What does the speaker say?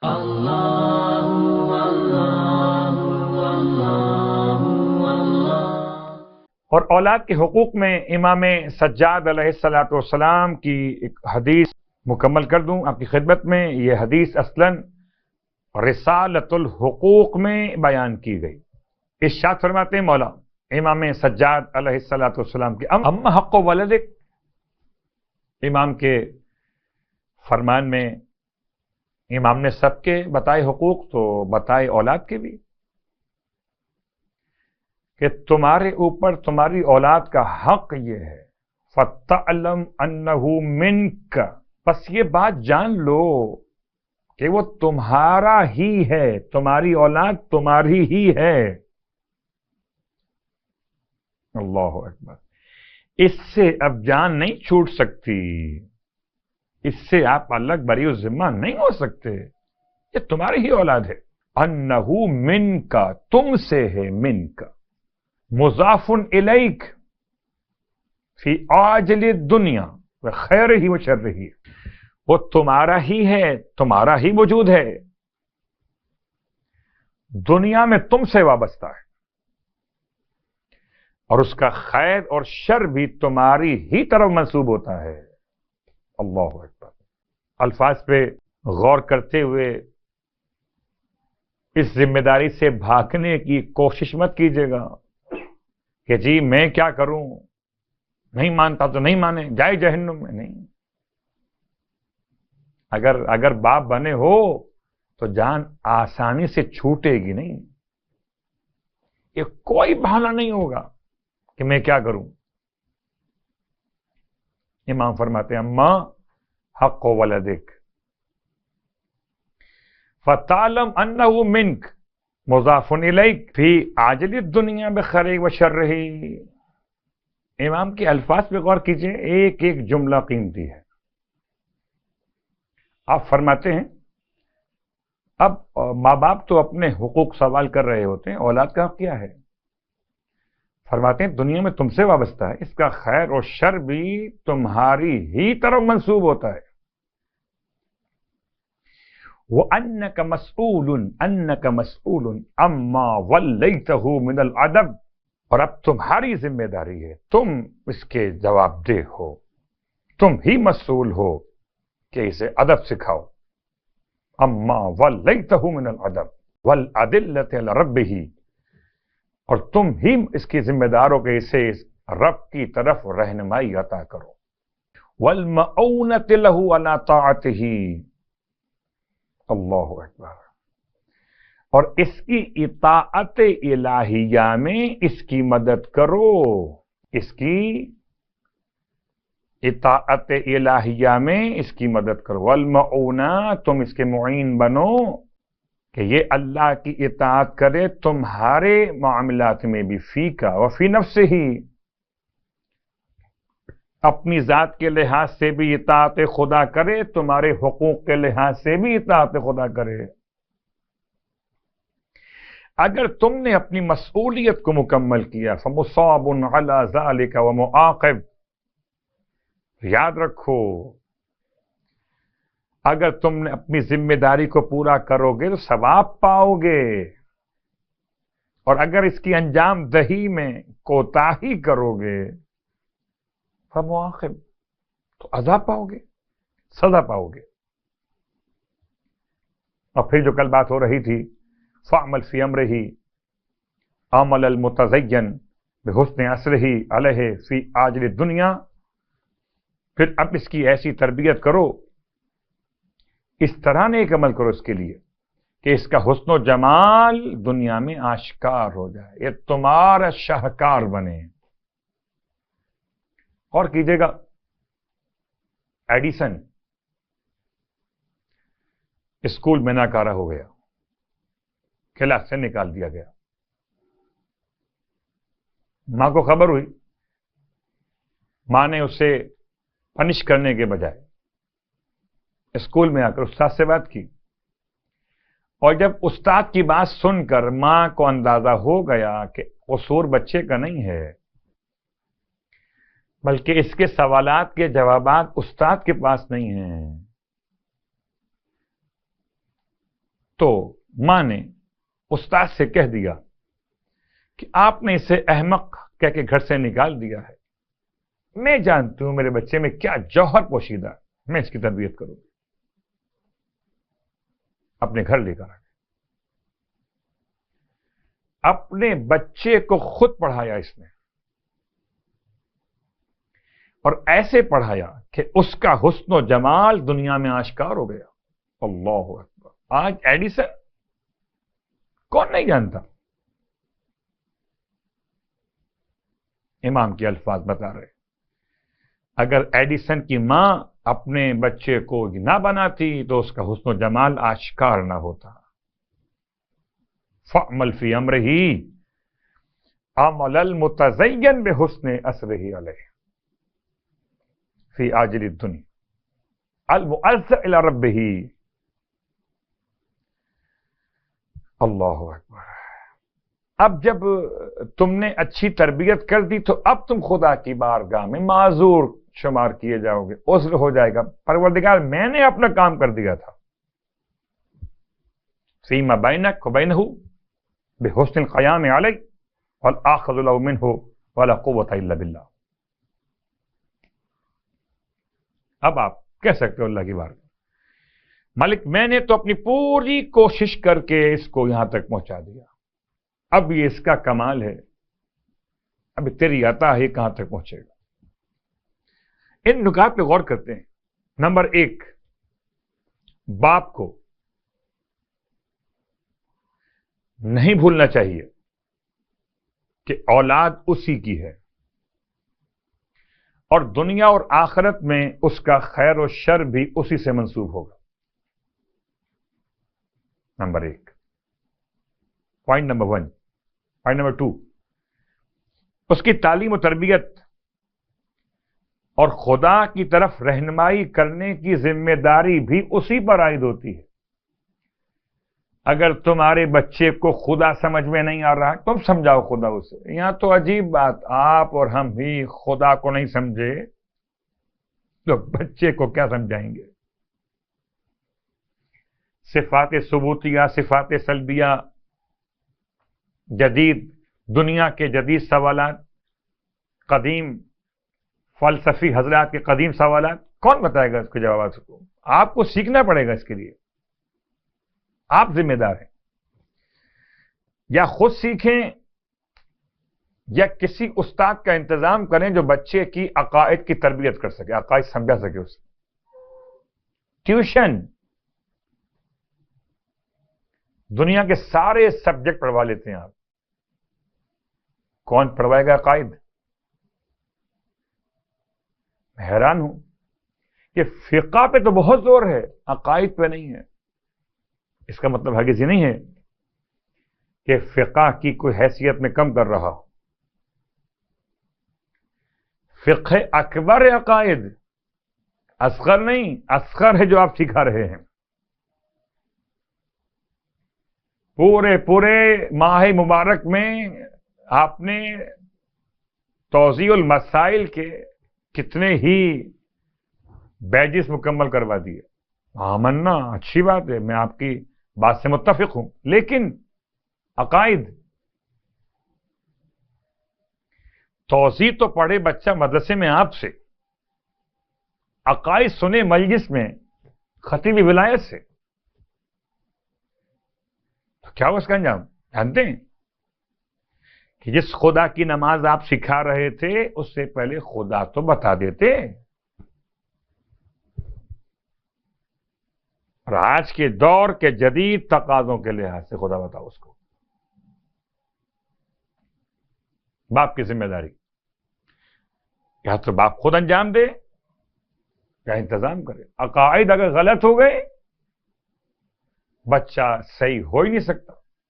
اور اولاد کے حقوق میں امام سجاد علیہ الصلاۃ والسلام کی ایک حدیث مکمل کر دوں آپ کی خدمت میں. یہ حدیث اصلاً رسالۃ الحقوق میں بیان کی گئی. ارشاد فرماتے ہیں مولا امام سجاد علیہ الصلاۃ والسلام کی اما حق ولدک، امام کے فرمان میں امام نے سب کے بتائے حقوق تو بتائے اولاد کے بھی، کہ تمہارے اوپر تمہاری اولاد کا حق یہ ہے فَتَعْلَمْ أَنَّهُ مِنْكَ، بس یہ بات جان لو کہ وہ تمہارا ہی ہے، تمہاری اولاد تمہاری ہی ہے. اللہ اکبر. اس سے اب جان نہیں چھوٹ سکتی، اس سے آپ الگ بری و ذمہ نہیں ہو سکتے، یہ تمہاری ہی اولاد ہے. انہو من کا، تم سے ہے، من کا مضاف الیک فی عاجل الدنیا وخیر ہی وشر ہی، وہ تمہارا ہی ہے، تمہارا ہی وجود ہے، دنیا میں تم سے وابستہ ہے، اور اس کا خیر اور شر بھی تمہاری ہی طرف منسوب ہوتا ہے. اللہ اکبر. الفاظ پہ غور کرتے ہوئے اس ذمہ داری سے بھاگنے کی کوشش مت کیجیے گا کہ جی میں کیا کروں، نہیں مانتا تو نہیں مانے، جائے جہنم میں. نہیں، اگر باپ بنے ہو تو جان آسانی سے چھوٹے گی نہیں. یہ کوئی بہانہ نہیں ہوگا کہ میں کیا کروں. امام فرماتے ہیں اما حق ولدک فَتَعْلَمْ أَنَّهُ مِنْكَ مضاف الیک فی عاجل الدنیا بخیر و شر. امام کے الفاظ پہ غور کیجئے، ایک ایک جملہ قیمتی ہے. آپ فرماتے ہیں اب ماں باپ تو اپنے حقوق سوال کر رہے ہوتے ہیں، اولاد کا حق کیا ہے؟ فرماتے ہیں دنیا میں تم سے وابستہ ہے، اس کا خیر اور شر بھی تمہاری ہی طرف منسوب ہوتا ہے. وَأَنَّكَ مَسْئُولٌ عَمَّا وَلَّيْتَهُ مِنَ الْأَدَبِ، اور اب تمہاری ذمہ داری ہے، تم اس کے جواب دہ ہو، تم ہی مسئول ہو کہ اسے ادب سکھاؤ. اما ولیتہ من الادب والادلۃ علی ربہ، اور تم ہی اس کی ذمہ دار ہو کہ اسے رب کی طرف رہنمائی عطا کرو. والمعونۃ لہ علی طاعتہ، اللہ اکبر، اور اس کی اطاعت الہیہ میں اس کی مدد کرو، اس کی اطاعت الہیہ میں اس کی مدد کرو. والمعونہ، تم اس کے معین بنو کہ یہ اللہ کی اطاعت کرے تمہارے معاملات میں بھی، فی کا وفی نفسہ ہی، اپنی ذات کے لحاظ سے بھی اطاعت خدا کرے، تمہارے حقوق کے لحاظ سے بھی اطاعت خدا کرے. اگر تم نے اپنی مسئولیت کو مکمل کیا فمصاب علی ذلک ومعاقب، یاد رکھو اگر تم نے اپنی ذمہ داری کو پورا کرو گے تو ثواب پاؤ گے، اور اگر اس کی انجام دہی میں کوتاہی کرو گے فمعاقب، تو عذاب پاؤ گے، سزا پاؤ گے. اور پھر جو کل بات ہو رہی تھی فَعْمَلْ فِي أَمْرِهِ عَمَلَ الْمُتَزَيَّنِ بِحُسْنِ عَصْرِهِ عَلَيْهِ فِي عَاجِلِ الدُّنْيَا، پھر اب اس کی ایسی تربیت کرو، اس طرح نیک عمل کرو اس کے لیے کہ اس کا حسن و جمال دنیا میں آشکار ہو جائے، یہ تمہارا شاہکار بنے. اور کیجیے گا، ایڈیسن اسکول میں ناکارہ ہو گیا، کلاس سے نکال دیا گیا. ماں کو خبر ہوئی، ماں نے اسے پنش کرنے کے بجائے اسکول میں آ کر استاد سے بات کی، اور جب استاد کی بات سن کر ماں کو اندازہ ہو گیا کہ قصور بچے کا نہیں ہے بلکہ اس کے سوالات کے جوابات استاد کے پاس نہیں ہیں، تو ماں نے استاد سے کہہ دیا کہ آپ نے اسے احمق کہہ کے گھر سے نکال دیا ہے، میں جانتی ہوں میرے بچے میں کیا جوہر پوشیدہ ہے، میں اس کی تربیت کروں گی۔ اپنے گھر لے کر آ گئے، اپنے بچے کو خود پڑھایا اس نے، اور ایسے پڑھایا کہ اس کا حسن و جمال دنیا میں آشکار ہو گیا۔ اللہ اکبر! آج ایڈیسن کون نہیں جانتا؟ امام کے الفاظ بتا رہے، اگر ایڈیسن کی ماں اپنے بچے کو نہ بناتی تو اس کا حسن و جمال آشکار نہ ہوتا۔ فَعْمَلْ فِي أَمْرِهِ عَمَلَ الْمُتَزَيَّنْ بِحُسْنِ أَثْرِهِ عَلَيْهِ فِي عَاجِلِ الدُّنْيَا الْمُؤَذَّ إِلَى رَبِّهِ۔ اللہ اکبر! اب جب تم نے اچھی تربیت کر دی تو اب تم خدا کی بارگاہ میں معذور شمار کیے جاؤ گے، عذر ہو جائے گا، پروردگار میں نے اپنا کام کر دیا تھا۔ فیما بینک وبینہ بحسن القیام علیہ والآخذ له منہ ولا قوۃ الا باللہ۔ اب آپ کہہ سکتے ہو اللہ کی بارگاہ، مالک میں نے تو اپنی پوری کوشش کر کے اس کو یہاں تک پہنچا دیا، اب یہ اس کا کمال ہے، اب تیری عطا ہے کہاں تک پہنچے گا۔ ان نکات پہ غور کرتے ہیں۔ نمبر 1، باپ کو نہیں بھولنا چاہیے کہ اولاد اسی کی ہے، اور دنیا اور آخرت میں اس کا خیر و شر بھی اسی سے منسوب ہوگا۔ Number 1، point number 1۔ Point number 2، اس کی تعلیم و تربیت اور خدا کی طرف رہنمائی کرنے کی ذمہ داری بھی اسی پر عائد ہوتی ہے۔ اگر تمہارے بچے کو خدا سمجھ میں نہیں آ رہا تم سمجھاؤ خدا اسے۔ یہاں تو عجیب بات، آپ اور ہم بھی خدا کو نہیں سمجھے تو بچے کو کیا سمجھائیں گے؟ صفات ثبوتیہ، صفات سلبیہ، جدید دنیا کے جدید سوالات، قدیم فلسفی حضرات کے قدیم سوالات، کون بتائے گا اس کے جوابات کو؟ آپ کو سیکھنا پڑے گا اس کے لیے، آپ ذمہ دار ہیں۔ یا خود سیکھیں یا کسی استاد کا انتظام کریں جو بچے کی عقائد کی تربیت کر سکے، عقائد سمجھا سکے اسے۔ ٹیوشن، دنیا کے سارے سبجیکٹ پڑھوا لیتے ہیں آپ، کون پڑھوائے گا عقائد؟ میں حیران ہوں کہ فقہ پہ تو بہت زور ہے، عقائد پہ نہیں ہے۔ اس کا مطلب ہرگز یہ نہیں ہے کہ فقہ کی کوئی حیثیت میں کم کر رہا ہو۔ فقہ اکبر ہے عقائد، اصغر نہیں، اصغر ہے جو آپ سکھا رہے ہیں۔ پورے ماہ مبارک میں آپ نے توضیح المسائل کے کتنے ہی بیجز مکمل کروا دیے۔ آمنا، اچھی بات ہے، میں آپ کی بات سے متفق ہوں، لیکن عقائد، توضیح تو پڑھے بچہ مدرسے میں آپ سے، عقائد سنے مجلس میں خطیب ولایت سے، تو کیا ہو اس کا انجام جانتے ہیں؟ کہ جس خدا کی نماز آپ سکھا رہے تھے اس سے پہلے خدا تو بتا دیتے۔ اور آج کے دور کے جدید تقاضوں کے لحاظ سے خدا بتاؤ اس کو۔ باپ کی ذمہ داری، یا تو باپ خود انجام دے یا انتظام کرے۔ عقائد اگر غلط ہو گئے بچہ صحیح ہو ہی نہیں سکتا۔